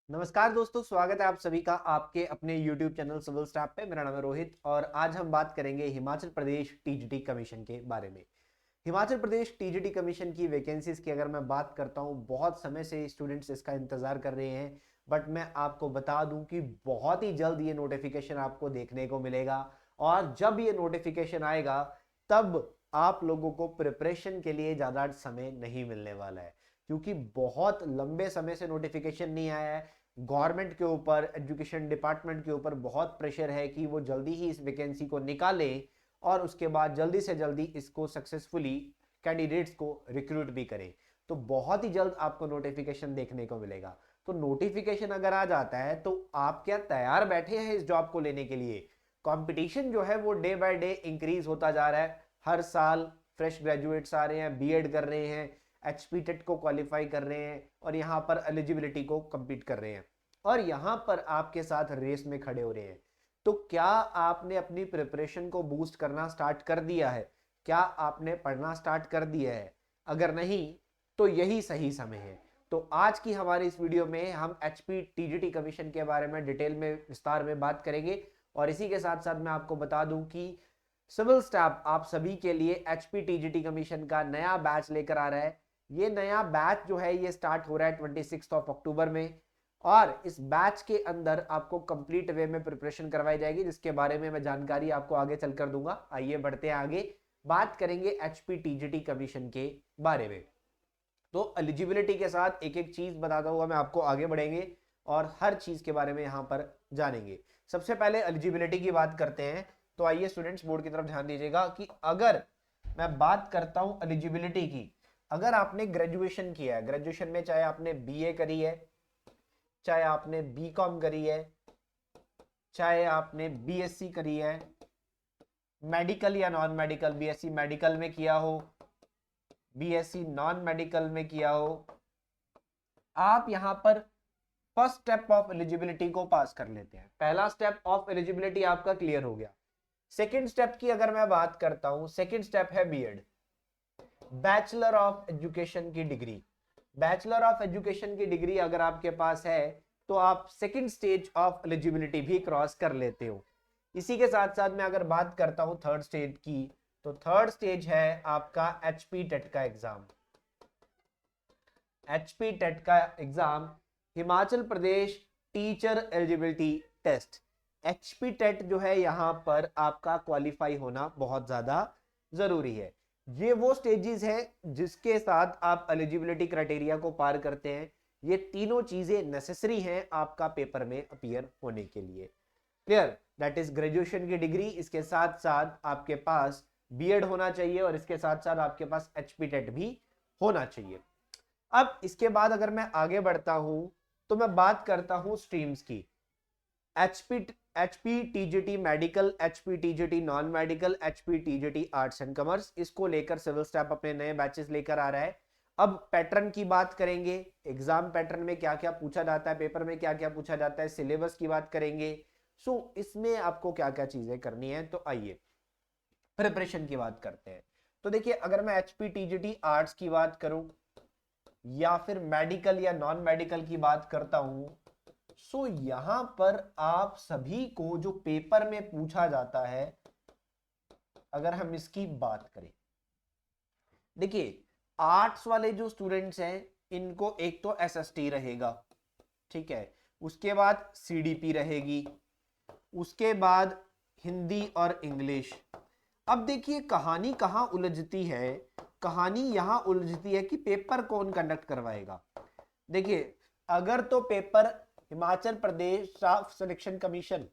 नमस्कार दोस्तों, स्वागत है आप सभी का आपके अपने YouTube चैनल सिविल स्टाफ पे। मेरा नाम है रोहित और आज हम बात करेंगे हिमाचल प्रदेश टीजीटी कमीशन के बारे में। हिमाचल प्रदेश टीजीटी कमीशन की वैकेंसीज की अगर मैं बात करता हूं, बहुत समय से स्टूडेंट्स इसका इंतजार कर रहे हैं। बट मैं आपको बता दूं कि बहुत ही जल्द ये नोटिफिकेशन आपको देखने को मिलेगा और जब ये नोटिफिकेशन आएगा तब आप लोगों को प्रिपरेशन के लिए ज़्यादा समय नहीं मिलने वाला है, क्योंकि बहुत लंबे समय से नोटिफिकेशन नहीं आया है। गवर्नमेंट के ऊपर, एजुकेशन डिपार्टमेंट के ऊपर बहुत प्रेशर है कि वो जल्दी ही इस वैकेंसी को निकाले और उसके बाद जल्दी से जल्दी इसको सक्सेसफुली कैंडिडेट्स को रिक्रूट भी करें। तो बहुत ही जल्द आपको नोटिफिकेशन देखने को मिलेगा। तो नोटिफिकेशन अगर आ जाता है तो आप क्या तैयार बैठे हैं इस जॉब को लेने के लिए? कंपटीशन जो है वो डे बाय डे इंक्रीज होता जा रहा है। हर साल फ्रेश ग्रेजुएट्स आ रहे हैं, बीएड कर रहे हैं, एचपी टेट को क्वालिफाई कर रहे हैं और यहाँ पर एलिजिबिलिटी को कंप्लीट कर रहे हैं और यहाँ पर आपके साथ रेस में खड़े हो रहे हैं। तो क्या आपने अपनी प्रिपरेशन को बूस्ट करना स्टार्ट कर दिया है? क्या आपने पढ़ना स्टार्ट कर दिया है? अगर नहीं तो यही सही समय है। तो आज की हमारी इस वीडियो में हम एचपी टीजीटी कमीशन के बारे में डिटेल में विस्तार में बात करेंगे और इसी के साथ साथ मैं आपको बता दूं कि सिविल स्टाफ आप सभी के लिए एचपी टीजीटी कमीशन का नया बैच लेकर आ रहा है। ये नया बैच जो है ये स्टार्ट हो रहा है 26 अक्टूबर में और इस बैच के अंदर आपको कंप्लीट वे में प्रिपरेशन करवाई जाएगी, जिसके बारे में मैं जानकारी आपको आगे चलकर दूंगा। आइए बढ़ते हैं आगे, बात करेंगे एचपी टीजीटी कमीशन के बारे में। तो एलिजिबिलिटी के साथ एक एक चीज बताता हुआ मैं आपको आगे बढ़ेंगे और हर चीज के बारे में यहां पर जानेंगे। सबसे पहले एलिजिबिलिटी की बात करते हैं। तो आइए स्टूडेंट्स, बोर्ड की तरफ ध्यान दीजिएगा कि अगर मैं बात करता हूं एलिजिबिलिटी की, अगर आपने ग्रेजुएशन किया है, ग्रेजुएशन में चाहे आपने बीए करी है, चाहे आपने बीकॉम करी है, चाहे आपने बीएससी करी है, मेडिकल या नॉन मेडिकल, बीएससी मेडिकल में किया हो, बीएससी नॉन मेडिकल में किया हो, आप यहां पर फर्स्ट स्टेप ऑफ एलिजिबिलिटी को पास कर लेते हैं। पहला स्टेप ऑफ एलिजिबिलिटी आपका क्लियर हो गया। सेकंड स्टेप की अगर मैं बात करता हूं, सेकंड स्टेप है बीएड, बैचलर ऑफ एजुकेशन की डिग्री। बैचलर ऑफ एजुकेशन की डिग्री अगर आपके पास है तो आप सेकंड स्टेज ऑफ एलिजिबिलिटी भी क्रॉस कर लेते हो। इसी के साथ साथ मैं अगर बात करता हूं थर्ड स्टेज की, तो थर्ड स्टेज है आपका एचपी टेट का एग्जाम। एचपी टेट का exam, Himachal Pradesh teacher eligibility test. HP TET जो है यहां पर आपका क्वालिफाई होना बहुत ज्यादा जरूरी है। ये वो स्टेजेस हैं जिसके साथ आप एलिजिबिलिटी क्राइटेरिया को पार करते हैं। ये तीनों चीजें नेसेसरी हैं आपका पेपर में अपीयर होने के लिए। क्लियर? दैट इज ग्रेजुएशन की डिग्री, इसके साथ साथ आपके पास बीएड होना चाहिए और इसके साथ साथ आपके पास एचपी टेट भी होना चाहिए। अब इसके बाद अगर मैं आगे बढ़ता हूं तो मैं बात करता हूं स्ट्रीम्स की। HP HP TGT medical, HP TGT non medical, HP TGT arts and commerce, इसको लेकर सिविल स्टाफ अपने नए बैचेस लेकर आ रहा है। अब पैटर्न की बात करेंगे, एग्जाम पैटर्न में क्या क्या पूछा जाता है, पेपर में क्या क्या पूछा जाता है, सिलेबस की बात करेंगे। सो इसमें आपको क्या क्या चीजें करनी है, तो आइए प्रिपरेशन की बात करते हैं। तो देखिए, अगर मैं एचपी टीजीटी आर्ट्स की बात करूं या फिर मेडिकल या नॉन मेडिकल की बात करता हूं, सो यहां पर आप सभी को जो पेपर में पूछा जाता है, अगर हम इसकी बात करें, देखिए आर्ट्स वाले जो स्टूडेंट्स हैं इनको एक तो एसएसटी रहेगा, ठीक है, उसके बाद सीडीपी रहेगी, उसके बाद हिंदी और इंग्लिश। अब देखिए कहानी कहां उलझती है, कहानी यहां उलझती है कि पेपर कौन कंडक्ट करवाएगा। देखिए, अगर तो paper Himachal Pradesh staff selection commission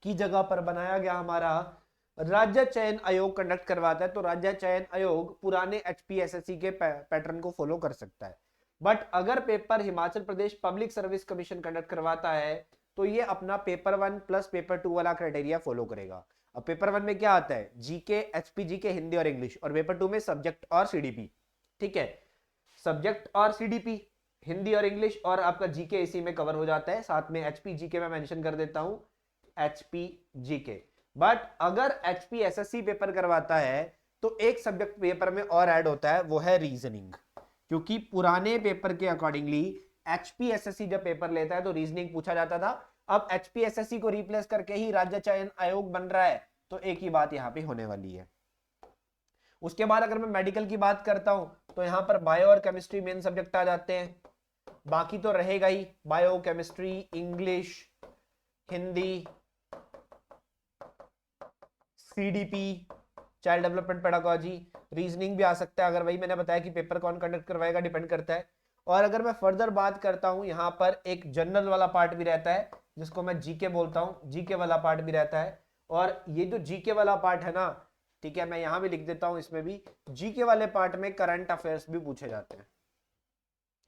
की जगह पर बनाया गया हमारा राज्य चयन आयोग कंडक्ट करवाता है, तो राज्य चयन आयोग पुराने एचपीएसएससी के पैटर्न को फॉलो कर सकता है। बट अगर paper Himachal Pradesh public service commission conduct करवाता है तो ये अपना पेपर 1 प्लस पेपर 2 वाला क्राइटेरिया फॉलो करेगा। अब पेपर 1 में क्या आता है? जीके, एचपी जीके, हिंदी और इंग्लिश, और पेपर 2 में सब्जेक्ट और सीडीपी। ठीक है, सब्जेक्ट और सीडीपी, हिंदी और इंग्लिश और आपका जीके इसी में कवर हो जाता है। साथ में एचपी जीके मैं मेंशन कर देता हूं, एचपी जीके। बट अगर एचपी एसएससी पेपर करवाता है तो एक सब्जेक्ट पेपर में और ऐड होता है, वो है रीजनिंग, क्योंकि पुराने पेपर के अकॉर्डिंगली एचपीएसएससी जब पेपर लेता है तो रीजनिंग पूछा जाता था, अब एचपीएसएससी को रिप्लेस करके ही राज्य चयन आयोग बन रहा है, तो एक ही बात यहां पे होने वाली है। उसके बाद अगर मैं मेडिकल की बात करता हूं तो यहां पर बायो और केमिस्ट्री मेन सब्जेक्ट आ जाते हैं, बाकी तो रहेगा ही bio, chemistry, English, Hindi, CDP, child development pedagogy, reasoning भी आ सकता है, अगर वही मैंने बताया कि पेपर कौन कंडक्ट करवाएगा डिपेंड करता है। और अगर मैं फर्दर बात करता हूं, यहां पर एक जनरल वाला पार्ट भी रहता है जिसको मैं जीके बोलता हूं, जीके वाला पार्ट भी रहता है। और ये जो जीके वाला पार्ट है ना, ठीक है, मैं यहां भी लिख देता हूं, इसमें भी जीके वाले पार्ट में करंट अफेयर्स भी पूछे जाते हैं।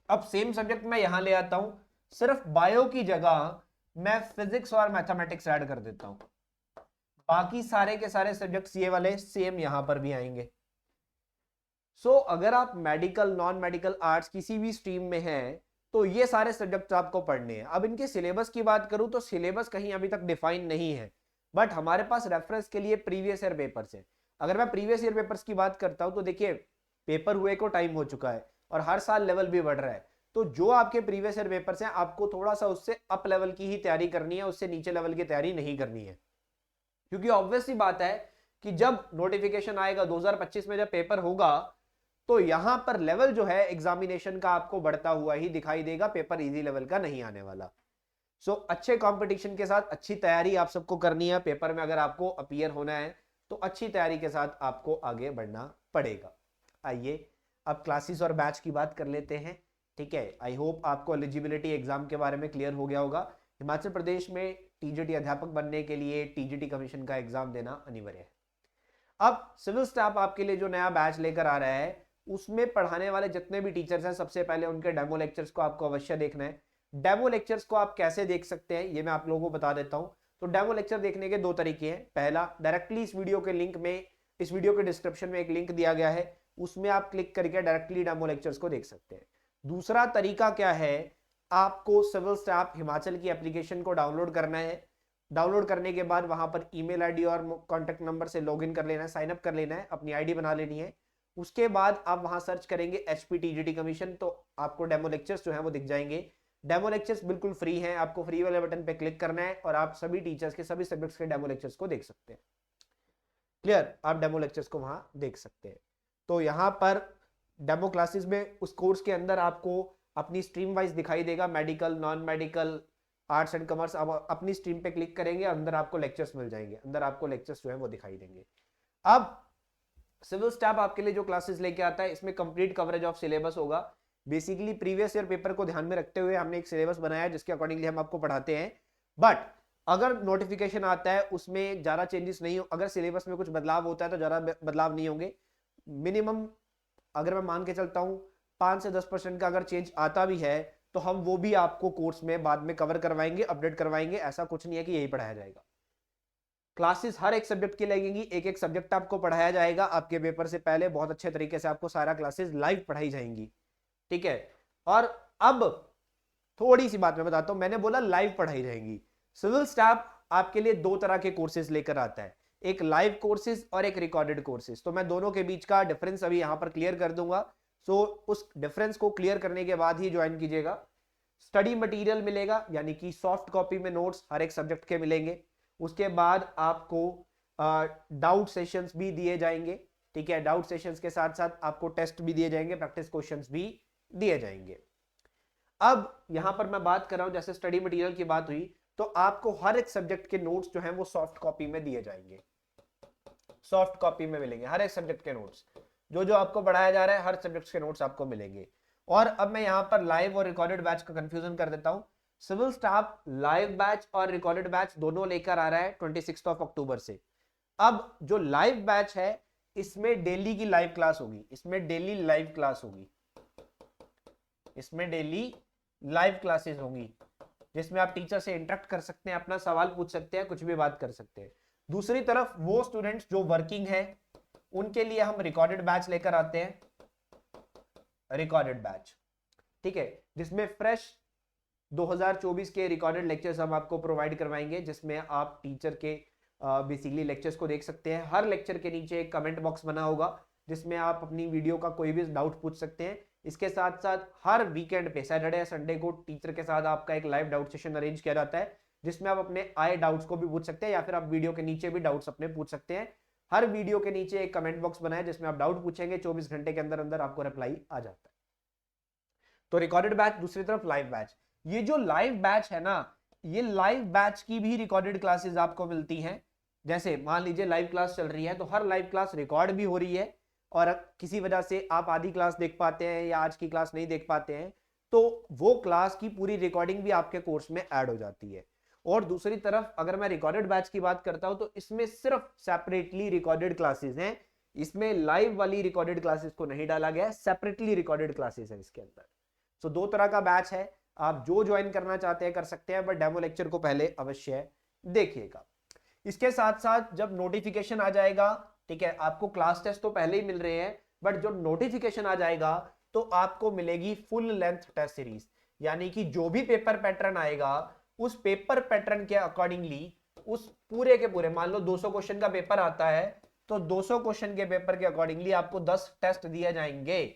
अब सेम सब्जेक्ट मैं यहां ले आता हूं, सिर्फ बायो की जगह मैं फिजिक्स और मैथमेटिक्स ऐड कर देता हूं, बाकी सारे के सारे सब्जेक्ट्स ये वाले सेम यहां पर भी आएंगे। अगर आप मेडिकल, नॉन मेडिकल, आर्ट्स किसी भी स्ट्रीम में हैं तो ये सारे सब्जेक्ट्स आपको पढ़ने हैं। अब इनके सिलेबस की बात करूं तो सिलेबस कहीं अभी तक डिफाइन नहीं है, बट हमारे पास रेफरेंस के लिए प्रीवियस ईयर पेपर्स है। अगर मैं प्रीवियस ईयर पेपर्स की बात करता हूं तो देखिए, पेपर हुए को टाइम हो चुका है और हर साल लेवल भी बढ़ रहा है, तो जो आपके प्रीवियस ईयर पेपर्स हैं आपको थोड़ा सा उससे अप लेवल की ही तैयारी करनी है, उससे नीचे लेवल की तैयारी नहीं करनी है। क्योंकि ऑब्वियस सी बात है कि जब नोटिफिकेशन आएगा 2025 में, जब पेपर होगा, तो यहां पर लेवल जो है एग्जामिनेशन का आपको बढ़ता हुआ ही दिखाई देगा, पेपर इजी लेवल का नहीं आने वाला। अच्छे कंपटीशन के साथ अच्छी तैयारी आप सबको करनी है। पेपर में अगर आपको अपीयर होना है तो अच्छी तैयारी के साथ आपको आगे बढ़ना पड़ेगा। आइए अब क्लासेस और बैच की बात कर लेते हैं। ठीक है, आई होप आपको एलिजिबिलिटी एग्जाम के बारे में क्लियर हो गया होगा। हिमाचल प्रदेश में टीजीटी अध्यापक बनने के लिए टीजीटी कमीशन का एग्जाम देना अनिवार्य है। अब सिविल स्टाफ आपके लिए जो नया बैच लेकर आ रहा है, उसमें पढ़ाने वाले जितने भी टीचर्स हैं, सबसे पहले उनके डेमो लेक्चर्स को आपको अवश्य देखना है। डेमो लेक्चर्स को आप कैसे देख सकते हैं ये मैं आप लोगों को बता देता हूं। तो डेमो लेक्चर देखने के दो तरीके हैं। पहला, डायरेक्टली इस वीडियो के लिंक में, इस वीडियो के डिस्क्रिप्शन में एक लिंक दिया गया है, उसमें आप क्लिक करके डायरेक्टली डेमो लेक्चर्स को देख सकते हैं। दूसरा तरीका क्या है, आपको सिविल स्टाफ हिमाचल की एप्लीकेशन को डाउनलोड करना है। डाउनलोड करने के बाद वहां पर ईमेल आईडी और कॉन्टेक्ट नंबर से लॉगिन कर लेना है, साइन अप कर लेना है, अपनी आईडी बना लेनी है। उसके बाद आप वहां सर्च करेंगे एचपी टीजीटी कमीशन, तो आपको डेमो लेक्चर्स जो है वो दिख जाएंगे। डेमो लेक्चर्स बिल्कुल फ्री हैं, आपको फ्री वाले बटन पे क्लिक करना है और आप सभी टीचर्स के सभी सब्जेक्ट्स के डेमो लेक्चर्स को देख सकते हैं। क्लियर, आप डेमो लेक्चर्स को वहां देख सकते हैं। तो यहां पर डेमो क्लासेस में उस कोर्स के अंदर आपको अपनी स्ट्रीम वाइज दिखाई देगा, medical, non medical, arts and commerce. अब अपनी स्ट्रीम पे क्लिक करेंगे, अंदर आपको लेक्चर्स मिल जाएंगे, अंदर आपको लेक्चर्स जो है वो दिखाई देंगे। अब सिविल स्टाफ आपके लिए जो क्लासेस लेके आता है, इसमें कंप्लीट कवरेज ऑफ सिलेबस होगा। बेसिकली प्रीवियस ईयर पेपर को ध्यान में रखते हुए हमने एक सिलेबस बनाया है जिसके अकॉर्डिंगली हम आपको पढ़ाते हैं। बट अगर नोटिफिकेशन आता है उसमें ज्यादा चेंजेस नहीं हो, अगर सिलेबस में कुछ बदलाव होता है तो ज्यादा बदलाव नहीं होंगे। मिनिमम अगर मैं मान के चलता हूं 5 से 10% का अगर चेंज आता भी है तो हम वो भी आपको कोर्स में बाद में कवर करवाएंगे, अपडेट करवाएंगे। ऐसा कुछ नहीं है कि यही पढ़ाया जाएगा। क्लासेस हर एक सब्जेक्ट की लगेंगी, एक एक सब्जेक्ट आपको पढ़ाया जाएगा। आपके पेपर से पहले बहुत अच्छे तरीके से आपको सारा क्लासेस लाइव पढ़ाई जाएंगी। ठीक है, और अब थोड़ी सी बात मैं बताता हूं। मैंने बोला लाइव पढ़ाई जाएंगी। सिविल स्टाफ आपके लिए दो तरह के कोर्सेज लेकर आता है, एक लाइव कोर्सेज और एक रिकॉर्डेड कोर्सेज। तो मैं दोनों के बीच का डिफरेंस अभी यहां पर क्लियर कर दूंगा। उस डिफरेंस को क्लियर करने के बाद ही ज्वाइन कीजिएगा। स्टडी मटेरियल मिलेगा, यानी कि सॉफ्ट कॉपी में नोट्स हर एक सब्जेक्ट के मिलेंगे। उसके बाद आपको डाउट सेशंस भी दिए जाएंगे। ठीक है, डाउट सेशंस के साथ साथ आपको टेस्ट भी दिए जाएंगे, प्रैक्टिस क्वेश्चंस भी दिए जाएंगे। अब यहां पर मैं बात कर रहा हूं, जैसे स्टडी मटेरियल की बात हुई, तो आपको हर एक सब्जेक्ट के नोट्स जो हैं वो सॉफ्ट कॉपी में दिए जाएंगे, सॉफ्ट कॉपी में मिलेंगे। हर एक सब्जेक्ट के नोट्स जो जो आपको पढ़ाया जा रहा है, हर सब्जेक्ट के नोट्स आपको मिलेंगे। और अब मैं यहां पर लाइव और रिकॉर्डेड बैच का कंफ्यूजन कर देता हूं। सिविल स्टाफ लाइव बैच और रिकॉर्डेड बैच दोनों लेकर आ रहा है 26 अक्टूबर से। अब जो लाइव बैच है इसमें डेली की लाइव क्लास होगी, इसमें डेली लाइव क्लास होगी, इसमें डेली लाइव क्लासेस होंगी, जिसमें आप टीचर से इंटरेक्ट कर सकते हैं, अपना सवाल पूछ सकते हैं, कुछ भी बात कर सकते हैं। दूसरी तरफ वो स्टूडेंट्स जो वर्किंग है उनके लिए हम रिकॉर्डेड बैच लेकर आते हैं, रिकॉर्डेड बैच। ठीक है, जिसमें फ्रेश 2024 के रिकॉर्डेड लेक्चर्स हम आपको प्रोवाइड करवाएंगे, जिसमें आप टीचर के बेसिकली लेक्चर्स को देख सकते हैं। हर लेक्चर के नीचे एक कमेंट बॉक्स बना होगा जिसमें आप अपनी वीडियो का कोई भी डाउट पूछ सकते हैं। इसके साथ साथ हर वीकेंड पे सैटरडे या संडे को टीचर के साथ आपका एक लाइव डाउट सेशन अरेंज किया जाता है, जिसमें आप अपने आए डाउट्स को भी पूछ सकते हैं या फिर आप वीडियो के नीचे भी डाउट्स अपने पूछ सकते हैं। हर वीडियो के नीचे एक कमेंट बॉक्स बना है जिसमें आप डाउट पूछेंगे, 24 घंटे के अंदर अंदर आपको रिप्लाई आ जाता है। तो रिकॉर्डेड बैच, दूसरी तरफ लाइव बैच। ये जो लाइव बैच है ना, ये लाइव बैच की भी रिकॉर्डेड क्लासेस आपको मिलती हैं। जैसे मान लीजिए लाइव क्लास चल रही है तो हर लाइव क्लास रिकॉर्ड भी हो रही है, और किसी वजह से आप आधी क्लास देख पाते हैं या आज की क्लास नहीं देख पाते हैं, तो वो क्लास की पूरी रिकॉर्डिंग भी आपके कोर्स में ऐड हो जाती है। और दूसरी तरफ अगर मैं रिकॉर्डेड बैच की बात करता हूं तो इसमें सिर्फ सेपरेटली रिकॉर्डेड क्लासेस हैं, इसमें लाइव वाली रिकॉर्डेड क्लासेस को नहीं डाला गया है, सेपरेटली रिकॉर्डेड क्लासेस है इसके अंदर। तो दो तरह का बैच है, आप जो ज्वाइन करना चाहते हैं कर सकते हैं, बट डेमो लेक्चर को पहले अवश्य देखिएगा। इसके साथ साथ जब नोटिफिकेशन आ जाएगा, ठीक है, आपको क्लास टेस्ट तो पहले ही मिल रहे हैं, बट जो नोटिफिकेशन आ जाएगा तो आपको मिलेगी फुल लेंथ टेस्ट सीरीज, यानी कि जो भी पेपर पैटर्न आएगा उस पेपर पैटर्न के अकॉर्डिंगली, उस पूरे के पूरे, मान लो 200 क्वेश्चन का पेपर आता है तो 200 क्वेश्चन के पेपर के अकॉर्डिंगली आपको 10 टेस्ट दिए जाएंगे।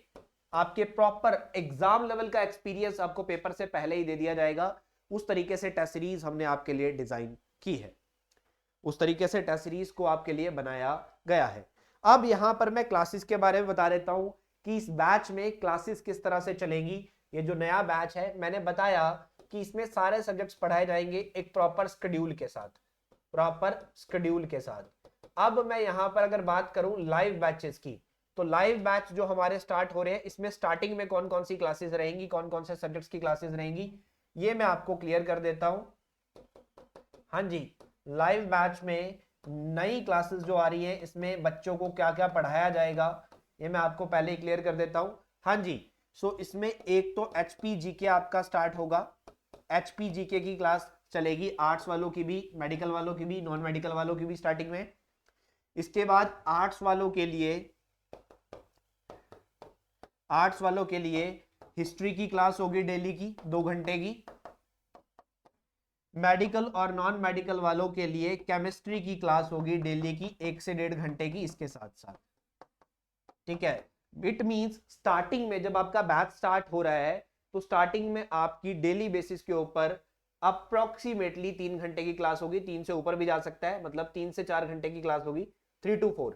आपके प्रॉपर एग्जाम लेवल का एक्सपीरियंस आपको पेपर से पहले ही दे दिया जाएगा। उस तरीके से टेस्ट सीरीज हमने आपके लिए डिजाइन की है, उस तरीके से टेस्ट सीरीज को आपके लिए बनाया गया है। अब यहां पर मैं क्लासेस के बारे में बता देता हूं कि इस बैच में क्लासेस किस तरह से चलेंगी। ये जो नया बैच है, मैंने बताया कि इसमें सारे सब्जेक्ट्स पढ़ाए जाएंगे एक प्रॉपर शेड्यूल के साथ, प्रॉपर शेड्यूल के साथ। अब मैं यहां पर अगर बात करूं लाइव बैचेस की, तो लाइव बैच जो हमारे स्टार्ट हो रहे हैं, इसमें स्टार्टिंग में कौन कौन सी क्लासेस रहेंगी, कौन कौन से सब्जेक्ट्स की क्लासेस रहेंगी, ये मैं आपको क्लियर कर देता हूं। हाँ जी, लाइव बैच में नई क्लासेस जो आ रही है, इसमें बच्चों को क्या क्या पढ़ाया जाएगा, ये मैं आपको पहले ही क्लियर कर देता हूं। हाँ जी, सो इसमें एक तो HPGK आपका स्टार्ट होगा। HPGK की क्लास चलेगी, आर्ट्स वालों की भी, मेडिकल वालों की भी, नॉन मेडिकल वालों की भी स्टार्टिंग में। इसके बाद आर्ट्स वालों के लिए हिस्ट्री की क्लास होगी डेली की 2 घंटे की। मेडिकल और नॉन मेडिकल वालों के लिए केमिस्ट्री की क्लास होगी डेली की 1 से 1.5 घंटे की इसके साथ साथ, ठीक है। इट मींस स्टार्टिंग में जब आपका बैच स्टार्ट हो रहा है तो स्टार्टिंग में आपकी डेली बेसिस के ऊपर अप्रोक्सीमेटली 3 घंटे की क्लास होगी, 3 से ऊपर भी जा सकता है, मतलब 3 से 4 घंटे की क्लास होगी, 3 to 4,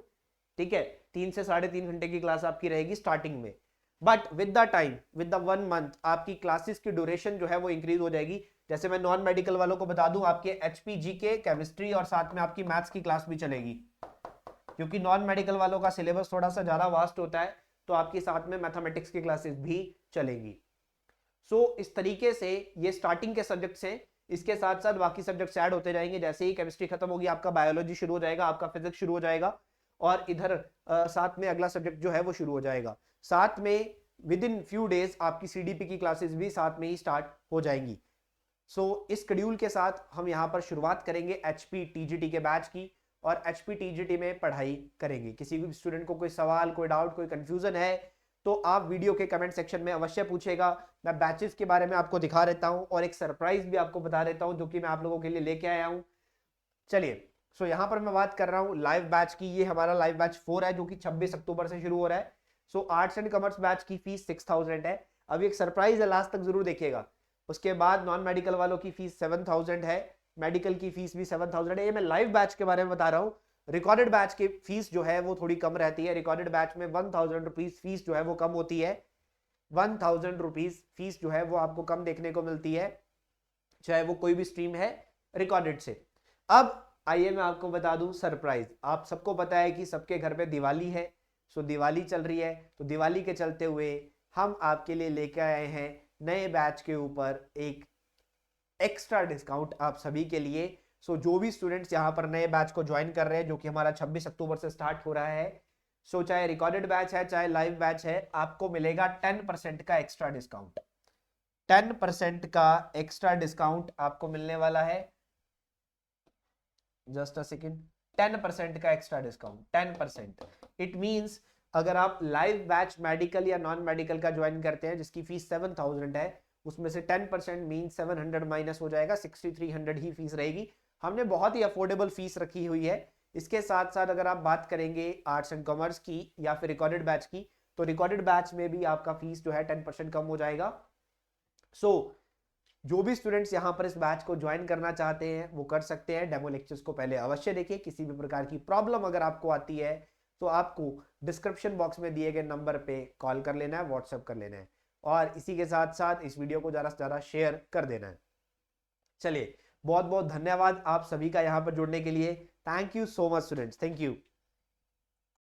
ठीक है। 3 से 3.5 घंटे की क्लास आपकी रहेगी स्टार्टिंग में, but with the time, with the 1 month आपकी क्लासेस की ड्यूरेशन जो है वो इंक्रीज हो जाएगी। जैसे मैं नॉन मेडिकल वालों को बता दूं, आपके HPGK, केमिस्ट्री और साथ में आपकी मैथ्स की क्लास भी चलेगी, क्योंकि नॉन मेडिकल वालों का सिलेबस थोड़ा सा ज्यादा वास्ट होता है, तो आपके साथ में मैथमेटिक्स की क्लासेस भी चलेंगी। सो इस तरीके से ये स्टार्टिंग के सब्जेक्ट्स हैं, इसके साथ साथ बाकी सब्जेक्ट्स ऐड होते जाएंगे। जैसे ही केमिस्ट्री खत्म होगी आपका बायोलॉजी शुरू हो जाएगा, आपका फिजिक्स शुरू हो जाएगा, और इधर साथ में अगला सब्जेक्ट जो है वो शुरू हो जाएगा। साथ में विद इन फ्यू डेज आपकी CDP की क्लासेस भी साथ में ही स्टार्ट हो जाएंगी। सो इस शेड्यूल के साथ हम यहाँ पर शुरुआत करेंगे HPTGT के बैच की, और HPTGT में पढ़ाई करेंगे। किसी भी स्टूडेंट को कोई सवाल, कोई डाउट, कोई कंफ्यूजन है तो आप वीडियो के कमेंट सेक्शन में अवश्य पूछेगा। मैं बैचेस के बारे में आपको दिखा देता हूं और एक सरप्राइज भी आपको बता देता हूं जो कि मैं आप लोगों के लिए लेके आया हूं। चलिए, सो यहां पर मैं बात कर रहा हूं लाइव बैच की। ये हमारा लाइव बैच 4 है जो कि 26 अक्टूबर से शुरू हो रहा है। सो आर्ट्स एंड कॉमर्स बैच की फीस 6000 है। अभी एक सरप्राइज है, लास्ट तक जरूर देखिएगा। उसके बाद नॉन मेडिकल वालों की फीस 7000 है, मेडिकल की फीस भी 7000 है। ये मैं लाइव बैच के बारे में बता रहा हूं। रिकॉर्डेड बैच की फीस जो है वो थोड़ी कम रहती है। रिकॉर्डेड बैच में 1000 रुपीज फीस जो है वो कम होती है। 1000 रुपीज फीस जो है वो आपको कम देखने को मिलती है, चाहे वो कोई भी स्ट्रीम है रिकॉर्डेड से। अब आइए मैं आपको बता दूं सरप्राइज। आप सबको पता है कि सबके घर पे दिवाली है, सो दिवाली चल रही है, तो दिवाली के चलते हुए हम आपके लिए लेकर आए हैं नए बैच के ऊपर एक एक्स्ट्रा डिस्काउंट आप सभी के लिए। सो जो भी स्टूडेंट्स यहाँ पर नए बैच को ज्वाइन कर रहे हैं, जो कि हमारा 26 अक्टूबर से स्टार्ट हो रहा है, सो चाहे रिकॉर्डेड बैच है चाहे लाइव बैच है, आपको मिलेगा 10% का एक्स्ट्रा डिस्काउंट। 10% का एक्स्ट्रा डिस्काउंट आपको मिलने वाला है। जस्ट अ सेकेंड, 10% का एक्स्ट्रा डिस्काउंट, 10%। इट मींस अगर आप लाइव बैच मेडिकल या नॉन मेडिकल का ज्वाइन करते हैं जिसकी फीस 7000 है, उसमें से 10% मीन 700 माइनस हो जाएगा, 6300 ही फीस रहेगी। हमने बहुत ही अफोर्डेबल फीस रखी हुई है। इसके साथ साथ अगर आप बात करेंगे आर्ट्स एंड कॉमर्स की या फिर रिकॉर्डेड बैच की, तो रिकॉर्डेड बैच में भी आपका फीस जो है 10% कम हो जाएगा। सो जो भी स्टूडेंट्स यहाँ पर इस बैच को ज्वाइन करना चाहते हैं वो कर सकते हैं। डेमो लेक्चर्स को पहले अवश्य देखिए। किसी भी प्रकार की प्रॉब्लम अगर आपको आती है तो आपको डिस्क्रिप्शन बॉक्स में दिए गए नंबर पे कॉल कर लेना है, व्हाट्सएप कर लेना है, और इसी के साथ साथ इस वीडियो को ज़्यादा से ज़्यादा शेयर कर देना है। चलिए, बहुत बहुत धन्यवाद आप सभी का यहाँ पर जुड़ने के लिए। Thank you so much students, thank you.